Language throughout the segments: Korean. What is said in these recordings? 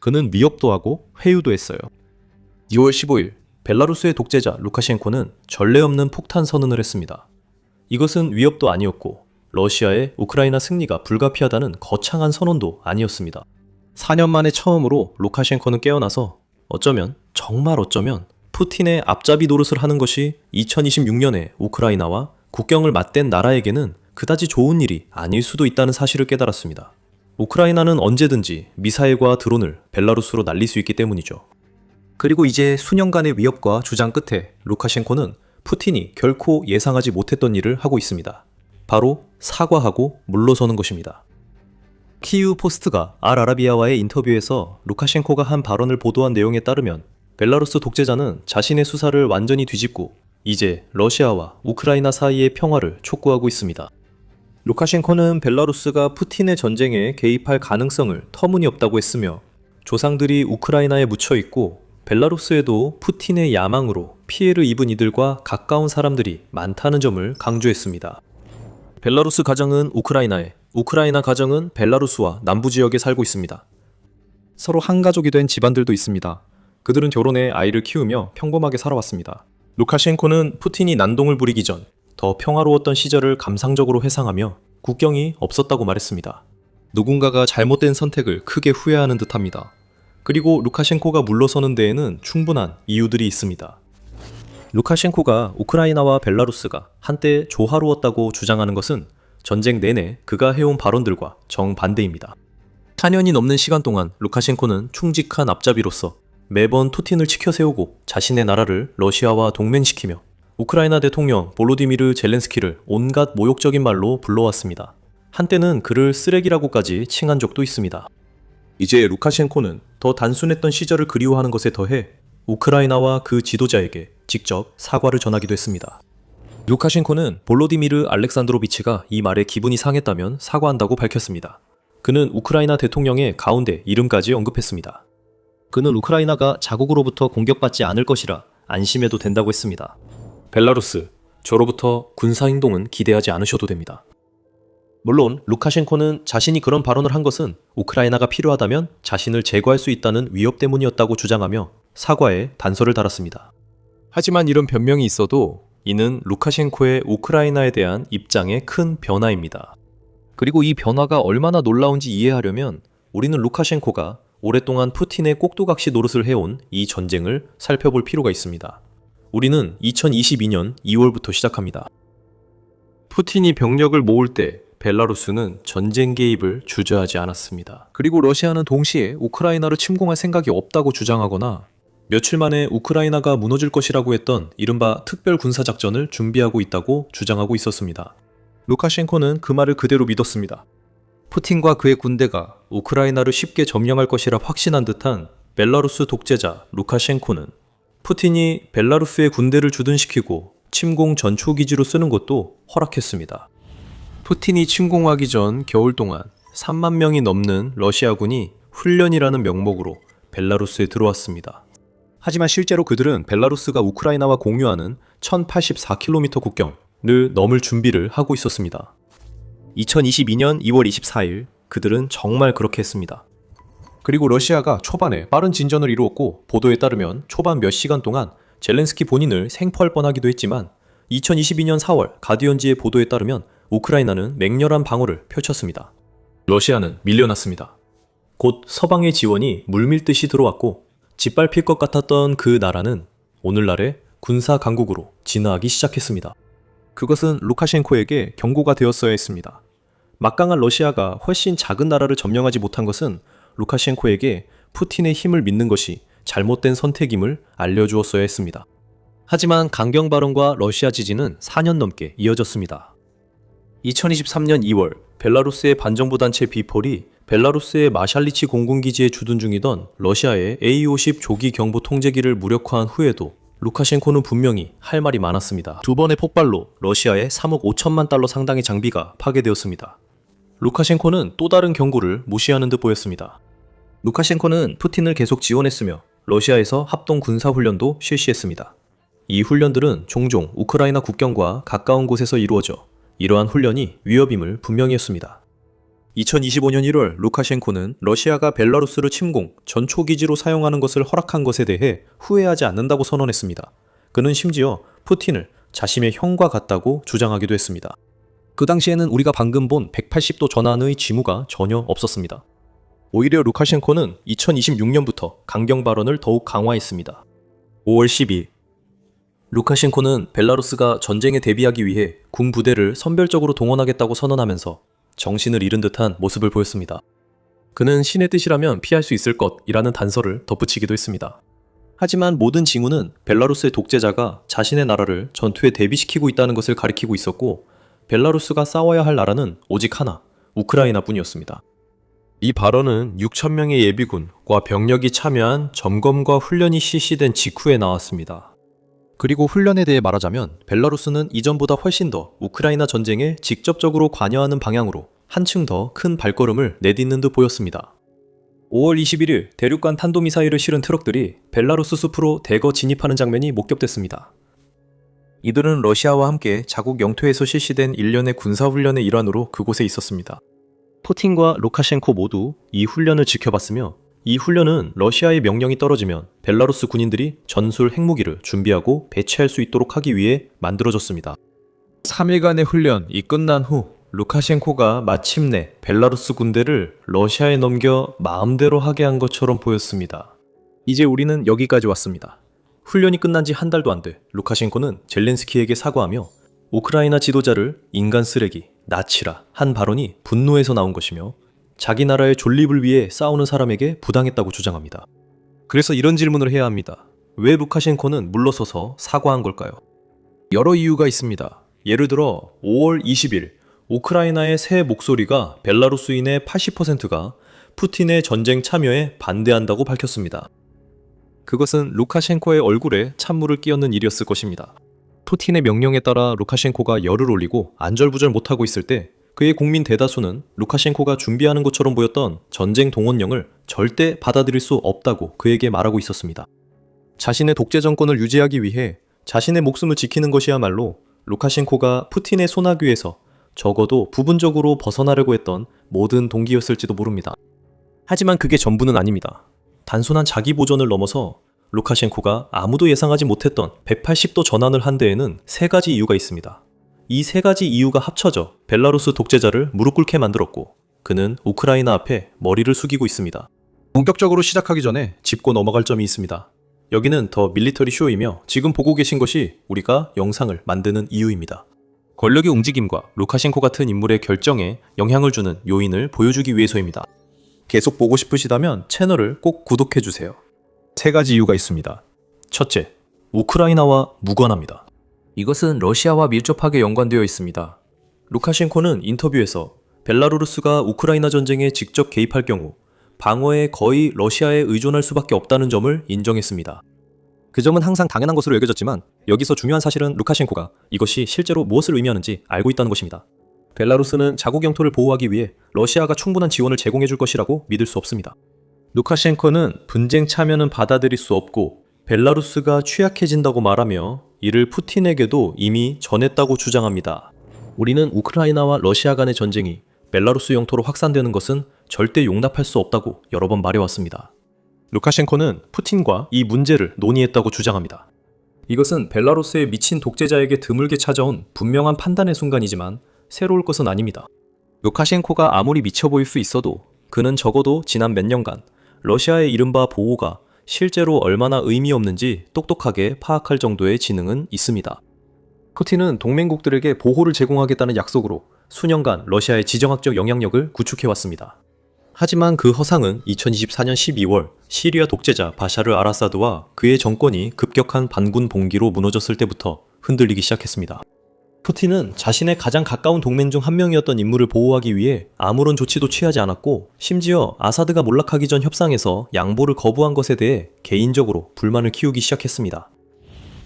그는 위협도 하고 회유도 했어요. 2월 15일 벨라루스의 독재자 루카셴코는 전례 없는 폭탄 선언을 했습니다. 이것은 위협도 아니었고 러시아의 우크라이나 승리가 불가피하다는 거창한 선언도 아니었습니다. 4년 만에 처음으로 루카셴코는 깨어나서 정말 어쩌면 푸틴의 앞잡이 노릇을 하는 것이 2026년에 우크라이나와 국경을 맞댄 나라에게는 그다지 좋은 일이 아닐 수도 있다는 사실을 깨달았습니다. 우크라이나는 언제든지 미사일과 드론을 벨라루스로 날릴 수 있기 때문이죠. 그리고 이제 수년간의 위협과 주장 끝에 루카셴코는 푸틴이 결코 예상하지 못했던 일을 하고 있습니다. 바로 사과하고 물러서는 것입니다. 키이우 포스트가 알아라비아와의 인터뷰에서 루카셴코가 한 발언을 보도한 내용에 따르면 벨라루스 독재자는 자신의 수사를 완전히 뒤집고 이제 러시아와 우크라이나 사이의 평화를 촉구하고 있습니다. 루카셴코는 벨라루스가 푸틴의 전쟁에 개입할 가능성을 터무니없다고 했으며 조상들이 우크라이나에 묻혀 있고 벨라루스에도 푸틴의 야망으로 피해를 입은 이들과 가까운 사람들이 많다는 점을 강조했습니다. 벨라루스 가정은 우크라이나에, 우크라이나 가정은 벨라루스와 남부 지역에 살고 있습니다. 서로 한 가족이 된 집안들도 있습니다. 그들은 결혼해 아이를 키우며 평범하게 살아왔습니다. 루카셴코는 푸틴이 난동을 부리기 전 더 평화로웠던 시절을 감상적으로 회상하며 국경이 없었다고 말했습니다. 누군가가 잘못된 선택을 크게 후회하는 듯합니다. 그리고 루카셴코가 물러서는 데에는 충분한 이유들이 있습니다. 루카셴코가 우크라이나와 벨라루스가 한때 조화로웠다고 주장하는 것은 전쟁 내내 그가 해온 발언들과 정반대입니다. 4년이 넘는 시간 동안 루카셴코는 충직한 앞잡이로서 매번 푸틴을 치켜세우고 자신의 나라를 러시아와 동맹시키며 우크라이나 대통령 볼로디미르 젤렌스키를 온갖 모욕적인 말로 불러왔습니다. 한때는 그를 쓰레기라고까지 칭한 적도 있습니다. 이제 루카셴코는 더 단순했던 시절을 그리워하는 것에 더해 우크라이나와 그 지도자에게 직접 사과를 전하기도 했습니다. 루카셴코는 볼로디미르 알렉산드로비치가 이 말에 기분이 상했다면 사과한다고 밝혔습니다. 그는 우크라이나 대통령의 가운데 이름까지 언급했습니다. 그는 우크라이나가 자국으로부터 공격받지 않을 것이라 안심해도 된다고 했습니다. 벨라루스, 저로부터 군사행동은 기대하지 않으셔도 됩니다. 물론 루카셴코는 자신이 그런 발언을 한 것은 우크라이나가 필요하다면 자신을 제거할 수 있다는 위협 때문이었다고 주장하며 사과에 단서를 달았습니다. 하지만 이런 변명이 있어도 이는 루카셴코의 우크라이나에 대한 입장의 큰 변화입니다. 그리고 이 변화가 얼마나 놀라운지 이해하려면 우리는 루카셴코가 오랫동안 푸틴의 꼭두각시 노릇을 해온 이 전쟁을 살펴볼 필요가 있습니다. 우리는 2022년 2월부터 시작합니다. 푸틴이 병력을 모을 때 벨라루스는 전쟁 개입을 주저하지 않았습니다. 그리고 러시아는 동시에 우크라이나를 침공할 생각이 없다고 주장하거나 며칠 만에 우크라이나가 무너질 것이라고 했던 이른바 특별 군사작전을 준비하고 있다고 주장하고 있었습니다. 루카셴코는 그 말을 그대로 믿었습니다. 푸틴과 그의 군대가 우크라이나를 쉽게 점령할 것이라 확신한 듯한 벨라루스 독재자 루카셴코는 푸틴이 벨라루스의 군대를 주둔시키고 침공 전초기지로 쓰는 것도 허락했습니다. 푸틴이 침공하기 전 겨울 동안 3만 명이 넘는 러시아군이 훈련이라는 명목으로 벨라루스에 들어왔습니다. 하지만 실제로 그들은 벨라루스가 우크라이나와 공유하는 1084km 국경을 넘을 준비를 하고 있었습니다. 2022년 2월 24일 그들은 정말 그렇게 했습니다. 그리고 러시아가 초반에 빠른 진전을 이루었고 보도에 따르면 초반 몇 시간 동안 젤렌스키 본인을 생포할 뻔하기도 했지만 2022년 4월 가디언지의 보도에 따르면 우크라이나는 맹렬한 방어를 펼쳤습니다. 러시아는 밀려났습니다. 곧 서방의 지원이 물밀듯이 들어왔고 짓밟힐 것 같았던 그 나라는 오늘날의 군사 강국으로 진화하기 시작했습니다. 그것은 루카셴코에게 경고가 되었어야 했습니다. 막강한 러시아가 훨씬 작은 나라를 점령하지 못한 것은 루카셴코에게 푸틴의 힘을 믿는 것이 잘못된 선택임을 알려주었어야 했습니다. 하지만 강경 발언과 러시아 지지는 4년 넘게 이어졌습니다. 2023년 2월 벨라루스의 반정부 단체 비폴이 벨라루스의 마샬리치 공군기지에 주둔 중이던 러시아의 A-50 조기 경보 통제기를 무력화한 후에도 루카셴코는 분명히 할 말이 많았습니다. 두 번의 폭발로 러시아의 3억 5천만 달러 상당의 장비가 파괴되었습니다. 루카셴코는 또 다른 경고를 무시하는 듯 보였습니다. 루카셴코는 푸틴을 계속 지원했으며 러시아에서 합동 군사훈련도 실시했습니다. 이 훈련들은 종종 우크라이나 국경과 가까운 곳에서 이루어져 이러한 훈련이 위협임을 분명히 했습니다. 2025년 1월 루카셴코는 러시아가 벨라루스를 침공, 전초기지로 사용하는 것을 허락한 것에 대해 후회하지 않는다고 선언했습니다. 그는 심지어 푸틴을 자신의 형과 같다고 주장하기도 했습니다. 그 당시에는 우리가 방금 본 180도 전환의 징후가 전혀 없었습니다. 오히려 루카셴코는 2026년부터 강경 발언을 더욱 강화했습니다. 5월 12일 루카셴코는 벨라루스가 전쟁에 대비하기 위해 군 부대를 선별적으로 동원하겠다고 선언하면서 정신을 잃은 듯한 모습을 보였습니다. 그는 신의 뜻이라면 피할 수 있을 것이라는 단서를 덧붙이기도 했습니다. 하지만 모든 징후는 벨라루스의 독재자가 자신의 나라를 전투에 대비시키고 있다는 것을 가리키고 있었고, 벨라루스가 싸워야 할 나라는 오직 하나, 우크라이나뿐이었습니다. 이 발언은 6,000명의 예비군과 병력이 참여한 점검과 훈련이 실시된 직후에 나왔습니다. 그리고 훈련에 대해 말하자면 벨라루스는 이전보다 훨씬 더 우크라이나 전쟁에 직접적으로 관여하는 방향으로 한층 더 큰 발걸음을 내딛는 듯 보였습니다. 5월 21일 대륙간 탄도미사일을 실은 트럭들이 벨라루스 숲으로 대거 진입하는 장면이 목격됐습니다. 이들은 러시아와 함께 자국 영토에서 실시된 일련의 군사훈련의 일환으로 그곳에 있었습니다. 푸틴과 루카셴코 모두 이 훈련을 지켜봤으며, 이 훈련은 러시아의 명령이 떨어지면 벨라루스 군인들이 전술 핵무기를 준비하고 배치할 수 있도록 하기 위해 만들어졌습니다. 3일간의 훈련이 끝난 후 루카셴코가 마침내 벨라루스 군대를 러시아에 넘겨 마음대로 하게 한 것처럼 보였습니다. 이제 우리는 여기까지 왔습니다. 훈련이 끝난 지 한 달도 안 돼 루카셴코는 젤렌스키에게 사과하며 우크라이나 지도자를 인간 쓰레기, 나치라 한 발언이 분노에서 나온 것이며, 자기 나라의 존립을 위해 싸우는 사람에게 부당했다고 주장합니다. 그래서 이런 질문을 해야 합니다. 왜 루카셴코는 물러서서 사과한 걸까요? 여러 이유가 있습니다. 예를 들어 5월 20일 우크라이나의 새 목소리가 벨라루스인의 80%가 푸틴의 전쟁 참여에 반대한다고 밝혔습니다. 그것은 루카셴코의 얼굴에 찬물을 끼얹는 일이었을 것입니다. 푸틴의 명령에 따라 루카셴코가 열을 올리고 안절부절 못하고 있을 때 그의 국민 대다수는 루카셴코가 준비하는 것처럼 보였던 전쟁 동원령을 절대 받아들일 수 없다고 그에게 말하고 있었습니다. 자신의 독재 정권을 유지하기 위해 자신의 목숨을 지키는 것이야말로 루카셴코가 푸틴의 손아귀에서 적어도 부분적으로 벗어나려고 했던 모든 동기였을지도 모릅니다. 하지만 그게 전부는 아닙니다. 단순한 자기 보존을 넘어서 루카셴코가 아무도 예상하지 못했던 180도 전환을 한 데에는 세 가지 이유가 있습니다. 이 세 가지 이유가 합쳐져 벨라루스 독재자를 무릎 꿇게 만들었고, 그는 우크라이나 앞에 머리를 숙이고 있습니다. 본격적으로 시작하기 전에 짚고 넘어갈 점이 있습니다. 여기는 더 밀리터리 쇼이며 지금 보고 계신 것이 우리가 영상을 만드는 이유입니다. 권력의 움직임과 루카셴코 같은 인물의 결정에 영향을 주는 요인을 보여주기 위해서입니다. 계속 보고 싶으시다면 채널을 꼭 구독해주세요. 세 가지 이유가 있습니다. 첫째, 우크라이나와 무관합니다. 이것은 러시아와 밀접하게 연관되어 있습니다. 루카셴코는 인터뷰에서 벨라루스가 우크라이나 전쟁에 직접 개입할 경우 방어에 거의 러시아에 의존할 수밖에 없다는 점을 인정했습니다. 그 점은 항상 당연한 것으로 여겨졌지만 여기서 중요한 사실은 루카셴코가 이것이 실제로 무엇을 의미하는지 알고 있다는 것입니다. 벨라루스는 자국 영토를 보호하기 위해 러시아가 충분한 지원을 제공해 줄 것이라고 믿을 수 없습니다. 루카셴코는 분쟁 참여는 받아들일 수 없고 벨라루스가 취약해진다고 말하며 이를 푸틴에게도 이미 전했다고 주장합니다. 우리는 우크라이나와 러시아 간의 전쟁이 벨라루스 영토로 확산되는 것은 절대 용납할 수 없다고 여러 번 말해왔습니다. 루카셴코는 푸틴과 이 문제를 논의했다고 주장합니다. 이것은 벨라루스의 미친 독재자에게 드물게 찾아온 분명한 판단의 순간이지만 새로울 것은 아닙니다. 루카셴코가 아무리 미쳐 보일 수 있어도 그는 적어도 지난 몇 년간 러시아의 이른바 보호가 실제로 얼마나 의미 없는지 똑똑하게 파악할 정도의 지능은 있습니다. 푸틴은 동맹국들에게 보호를 제공하겠다는 약속으로 수년간 러시아의 지정학적 영향력을 구축해왔습니다. 하지만 그 허상은 2024년 12월 시리아 독재자 바샤르 알아사드와 그의 정권이 급격한 반군 봉기로 무너졌을 때부터 흔들리기 시작했습니다. 푸틴은 자신의 가장 가까운 동맹 중 한 명이었던 인물을 보호하기 위해 아무런 조치도 취하지 않았고, 심지어 아사드가 몰락하기 전 협상에서 양보를 거부한 것에 대해 개인적으로 불만을 키우기 시작했습니다.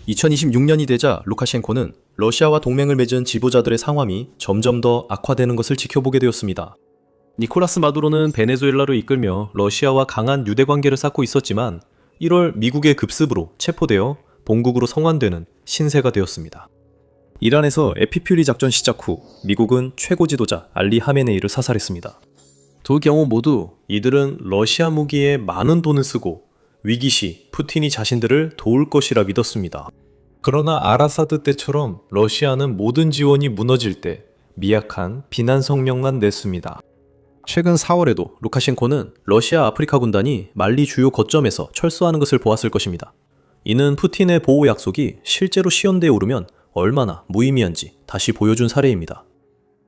2026년이 되자 루카셴코는 러시아와 동맹을 맺은 지도자들의 상황이 점점 더 악화되는 것을 지켜보게 되었습니다. 니콜라스 마두로는 베네수엘라를 이끌며 러시아와 강한 유대 관계를 쌓고 있었지만 1월 미국의 급습으로 체포되어 본국으로 성환되는 신세가 되었습니다. 이란에서 에피퓨리 작전 시작 후 미국은 최고 지도자 알리 하메네이를 사살했습니다. 두 경우 모두 이들은 러시아 무기에 많은 돈을 쓰고 위기 시 푸틴이 자신들을 도울 것이라 믿었습니다. 그러나 아라사드 때처럼 러시아는 모든 지원이 무너질 때 미약한 비난 성명만 냈습니다. 최근 4월에도 루카셴코는 러시아 아프리카 군단이 말리 주요 거점에서 철수하는 것을 보았을 것입니다. 이는 푸틴의 보호 약속이 실제로 시연대에 오르면 얼마나 무의미한지 다시 보여준 사례입니다.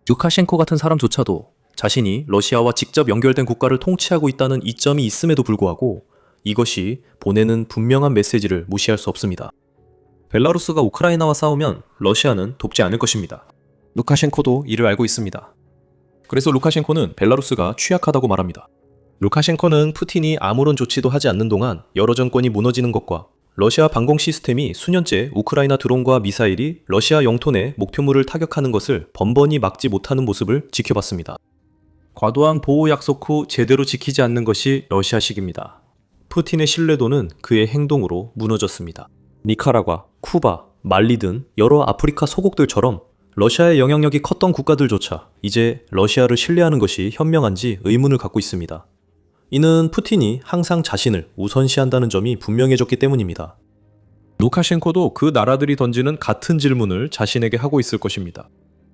루카셴코 같은 사람조차도 자신이 러시아와 직접 연결된 국가를 통치하고 있다는 이점이 있음에도 불구하고 이것이 보내는 분명한 메시지를 무시할 수 없습니다. 벨라루스가 우크라이나와 싸우면 러시아는 돕지 않을 것입니다. 루카셴코도 이를 알고 있습니다. 그래서 루카셴코는 벨라루스가 취약하다고 말합니다. 루카셴코는 푸틴이 아무런 조치도 하지 않는 동안 여러 정권이 무너지는 것과 러시아 방공 시스템이 수년째 우크라이나 드론과 미사일이 러시아 영토 내 목표물을 타격하는 것을 번번이 막지 못하는 모습을 지켜봤습니다. 과도한 보호 약속 후 제대로 지키지 않는 것이 러시아식입니다. 푸틴의 신뢰도는 그의 행동으로 무너졌습니다. 니카라과, 쿠바, 말리 등 여러 아프리카 소국들처럼 러시아의 영향력이 컸던 국가들조차 이제 러시아를 신뢰하는 것이 현명한지 의문을 갖고 있습니다. 이는 푸틴이 항상 자신을 우선시한다는 점이 분명해졌기 때문입니다. 루카셴코도 그 나라들이 던지는 같은 질문을 자신에게 하고 있을 것입니다.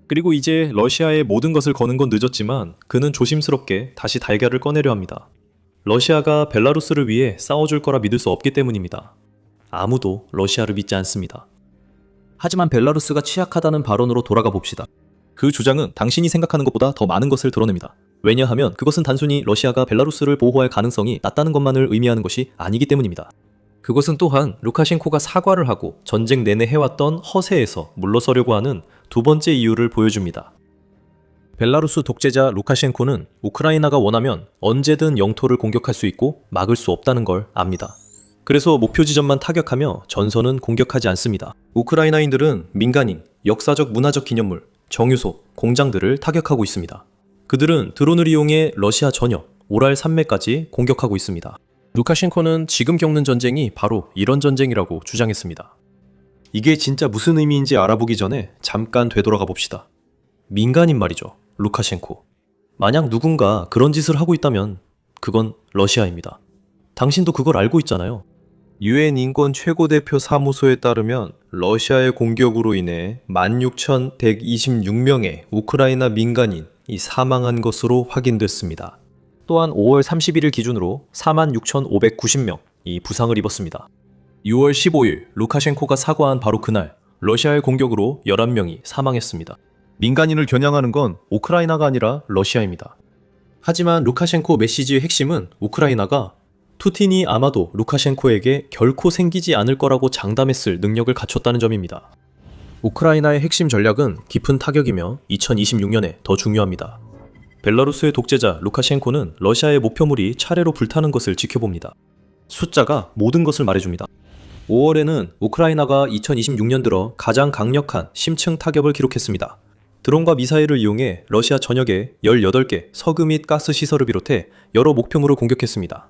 그리고 이제 러시아에 모든 것을 거는 건 늦었지만 그는 조심스럽게 다시 달걀을 꺼내려 합니다. 러시아가 벨라루스를 위해 싸워줄 거라 믿을 수 없기 때문입니다. 아무도 러시아를 믿지 않습니다. 하지만 벨라루스가 취약하다는 발언으로 돌아가 봅시다. 그 주장은 당신이 생각하는 것보다 더 많은 것을 드러냅니다. 왜냐하면 그것은 단순히 러시아가 벨라루스를 보호할 가능성이 낮다는 것만을 의미하는 것이 아니기 때문입니다. 그것은 또한 루카셴코가 사과를 하고 전쟁 내내 해왔던 허세에서 물러서려고 하는 두 번째 이유를 보여줍니다. 벨라루스 독재자 루카셴코는 우크라이나가 원하면 언제든 영토를 공격할 수 있고 막을 수 없다는 걸 압니다. 그래서 목표 지점만 타격하며 전선은 공격하지 않습니다. 우크라이나인들은 민간인, 역사적 문화적 기념물, 정유소, 공장들을 타격하고 있습니다. 그들은 드론을 이용해 러시아 전역, 오랄 산맥까지 공격하고 있습니다. 루카셴코는 지금 겪는 전쟁이 바로 이런 전쟁이라고 주장했습니다. 이게 진짜 무슨 의미인지 알아보기 전에 잠깐 되돌아가 봅시다. 민간인 말이죠, 루카셴코. 만약 누군가 그런 짓을 하고 있다면 그건 러시아입니다. 당신도 그걸 알고 있잖아요. 유엔 인권 최고대표 사무소에 따르면 러시아의 공격으로 인해 16,126명의 우크라이나 민간인이 사망한 것으로 확인됐습니다. 또한 5월 31일 기준으로 46,590명이 부상을 입었습니다. 6월 15일 루카셴코가 사과한 바로 그날 러시아의 공격으로 11명이 사망했습니다. 민간인을 겨냥하는 건 우크라이나가 아니라 러시아입니다. 하지만 루카셴코 메시지의 핵심은 우크라이나가 푸틴이 아마도 루카셴코에게 결코 생기지 않을 거라고 장담했을 능력을 갖췄다는 점입니다. 우크라이나의 핵심 전략은 깊은 타격이며 2026년에 더 중요합니다. 벨라루스의 독재자 루카셴코는 러시아의 목표물이 차례로 불타는 것을 지켜봅니다. 숫자가 모든 것을 말해줍니다. 5월에는 우크라이나가 2026년 들어 가장 강력한 심층 타격을 기록했습니다. 드론과 미사일을 이용해 러시아 전역에 18개 석유 및 가스 시설을 비롯해 여러 목표물을 공격했습니다.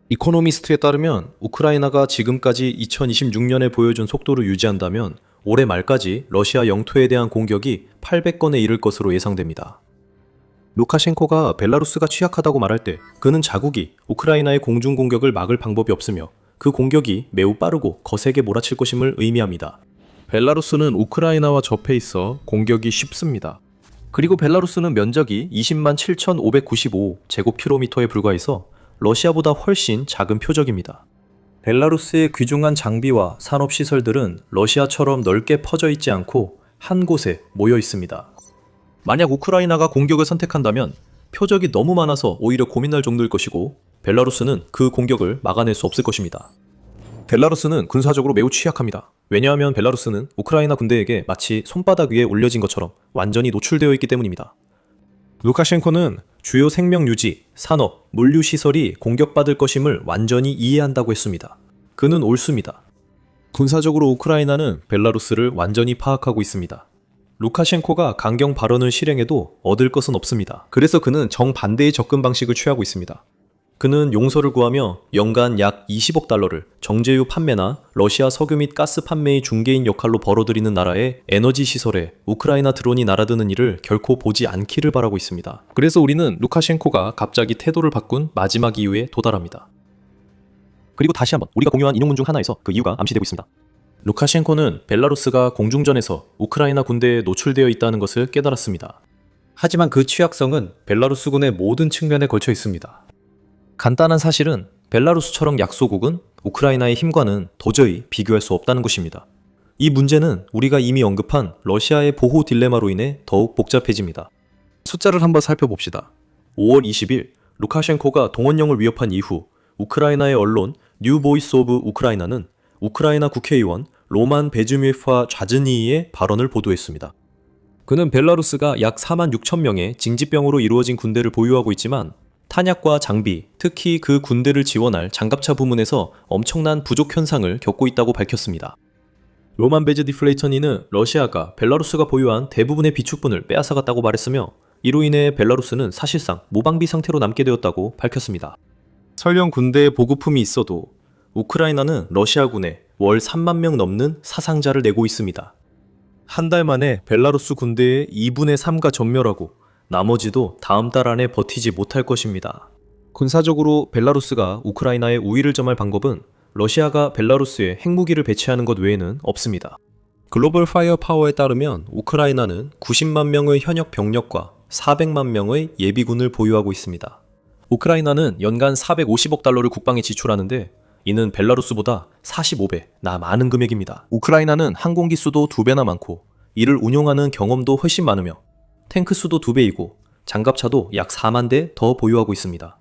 이코노미스트에 따르면 우크라이나가 지금까지 2026년에 보여준 속도를 유지한다면 올해 말까지 러시아 영토에 대한 공격이 800건에 이를 것으로 예상됩니다. 루카셴코가 벨라루스가 취약하다고 말할 때 그는 자국이 우크라이나의 공중 공격을 막을 방법이 없으며 그 공격이 매우 빠르고 거세게 몰아칠 것임을 의미합니다. 벨라루스는 우크라이나와 접해 있어 공격이 쉽습니다. 그리고 벨라루스는 면적이 20만 7,595 제곱킬로미터에 불과해서 러시아보다 훨씬 작은 표적입니다. 벨라루스의 귀중한 장비와 산업시설들은 러시아처럼 넓게 퍼져 있지 않고 한 곳에 모여 있습니다. 만약 우크라이나가 공격을 선택한다면 표적이 너무 많아서 오히려 고민할 정도일 것이고 벨라루스는 그 공격을 막아낼 수 없을 것입니다. 벨라루스는 군사적으로 매우 취약합니다. 왜냐하면 벨라루스는 우크라이나 군대에게 마치 손바닥 위에 올려진 것처럼 완전히 노출되어 있기 때문입니다. 루카셴코는 주요 생명유지, 산업, 물류시설이 공격받을 것임을 완전히 이해한다고 했습니다. 그는 옳습니다. 군사적으로 우크라이나는 벨라루스를 완전히 파악하고 있습니다. 루카셴코가 강경 발언을 실행해도 얻을 것은 없습니다. 그래서 그는 정반대의 접근 방식을 취하고 있습니다. 그는 용서를 구하며 연간 약 20억 달러를 정제유 판매나 러시아 석유 및 가스 판매의 중개인 역할로 벌어들이는 나라의 에너지 시설에 우크라이나 드론이 날아드는 일을 결코 보지 않기를 바라고 있습니다. 그래서 우리는 루카셴코가 갑자기 태도를 바꾼 마지막 이유에 도달합니다. 그리고 다시 한번 우리가 공유한 인용문 중 하나에서 그 이유가 암시되고 있습니다. 루카셴코는 벨라루스가 공중전에서 우크라이나 군대에 노출되어 있다는 것을 깨달았습니다. 하지만 그 취약성은 벨라루스군의 모든 측면에 걸쳐 있습니다. 간단한 사실은 벨라루스처럼 약소국은 우크라이나의 힘과는 도저히 비교할 수 없다는 것입니다. 이 문제는 우리가 이미 언급한 러시아의 보호 딜레마로 인해 더욱 복잡해집니다. 숫자를 한번 살펴봅시다. 5월 20일 루카셴코가 동원령을 위협한 이후 우크라이나의 언론 뉴 보이스 오브 우크라이나는 우크라이나 국회의원 로만 베즈뮤프와 좌즈니이의 발언을 보도했습니다. 그는 벨라루스가 약 4만 6천 명의 징집병으로 이루어진 군대를 보유하고 있지만 탄약과 장비, 특히 그 군대를 지원할 장갑차 부문에서 엄청난 부족 현상을 겪고 있다고 밝혔습니다. 로만 베즈 디플레이터니는 러시아가 벨라루스가 보유한 대부분의 비축분을 빼앗아갔다고 말했으며 이로 인해 벨라루스는 사실상 무방비 상태로 남게 되었다고 밝혔습니다. 설령 군대에 보급품이 있어도 우크라이나는 러시아군에 월 3만 명 넘는 사상자를 내고 있습니다. 한 달 만에 벨라루스 군대의 2분의 3가 전멸하고 나머지도 다음 달 안에 버티지 못할 것입니다. 군사적으로 벨라루스가 우크라이나에 우위를 점할 방법은 러시아가 벨라루스에 핵무기를 배치하는 것 외에는 없습니다. 글로벌 파이어 파워에 따르면 우크라이나는 90만 명의 현역 병력과 400만 명의 예비군을 보유하고 있습니다. 우크라이나는 연간 450억 달러를 국방에 지출하는데 이는 벨라루스보다 45배나 많은 금액입니다. 우크라이나는 항공기 수도 2배나 많고 이를 운용하는 경험도 훨씬 많으며 탱크 수도 2배이고 장갑차도 약 4만 대 더 보유하고 있습니다.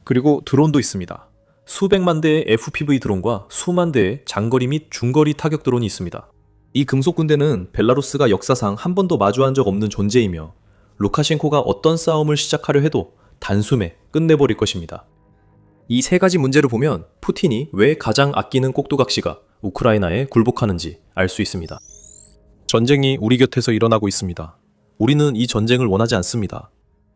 그리고 드론도 있습니다. 수백만 대의 FPV 드론과 수만 대의 장거리 및 중거리 타격 드론이 있습니다. 이 금속 군대는 벨라루스가 역사상 한 번도 마주한 적 없는 존재이며 루카셴코가 어떤 싸움을 시작하려 해도 단숨에 끝내버릴 것입니다. 이 세 가지 문제를 보면 푸틴이 왜 가장 아끼는 꼭두각시가 우크라이나에 굴복하는지 알 수 있습니다. 전쟁이 우리 곁에서 일어나고 있습니다. 우리는 이 전쟁을 원하지 않습니다.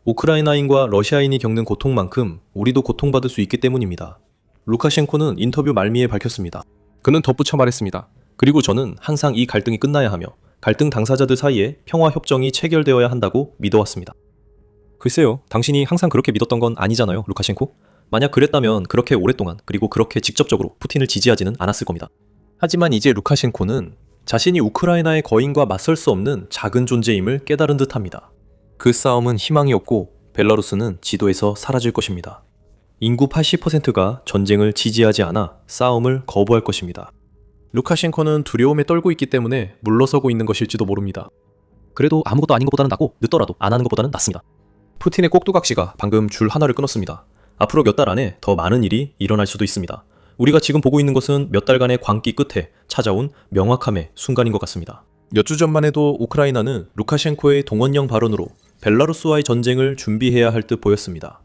우크라이나인과 러시아인이 겪는 고통만큼 우리도 고통받을 수 있기 때문입니다. 루카셴코는 인터뷰 말미에 밝혔습니다. 그는 덧붙여 말했습니다. 그리고 저는 항상 이 갈등이 끝나야 하며 갈등 당사자들 사이에 평화협정이 체결되어야 한다고 믿어왔습니다. 글쎄요, 당신이 항상 그렇게 믿었던 건 아니잖아요, 루카셴코? 만약 그랬다면 그렇게 오랫동안 그리고 그렇게 직접적으로 푸틴을 지지하지는 않았을 겁니다. 하지만 이제 루카셴코는 자신이 우크라이나의 거인과 맞설 수 없는 작은 존재임을 깨달은 듯합니다. 그 싸움은 희망이 없고 벨라루스는 지도에서 사라질 것입니다. 인구 80%가 전쟁을 지지하지 않아 싸움을 거부할 것입니다. 루카셴코는 두려움에 떨고 있기 때문에 물러서고 있는 것일지도 모릅니다. 그래도 아무것도 아닌 것보다는 낫고 늦더라도 안 하는 것보다는 낫습니다. 푸틴의 꼭두각시가 방금 줄 하나를 끊었습니다. 앞으로 몇 달 안에 더 많은 일이 일어날 수도 있습니다. 우리가 지금 보고 있는 것은 몇 달간의 광기 끝에 찾아온 명확함의 순간인 것 같습니다. 몇 주 전만 해도 우크라이나는 루카셴코의 동원령 발언으로 벨라루스와의 전쟁을 준비해야 할 듯 보였습니다.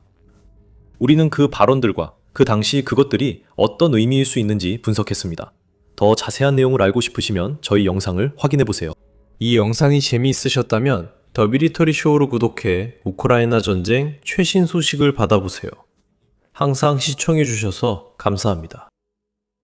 우리는 그 발언들과 그 당시 그것들이 어떤 의미일 수 있는지 분석했습니다. 더 자세한 내용을 알고 싶으시면 저희 영상을 확인해보세요. 이 영상이 재미있으셨다면 더 미리터리 쇼로 구독해 우크라이나 전쟁 최신 소식을 받아보세요. 항상 시청해주셔서 감사합니다.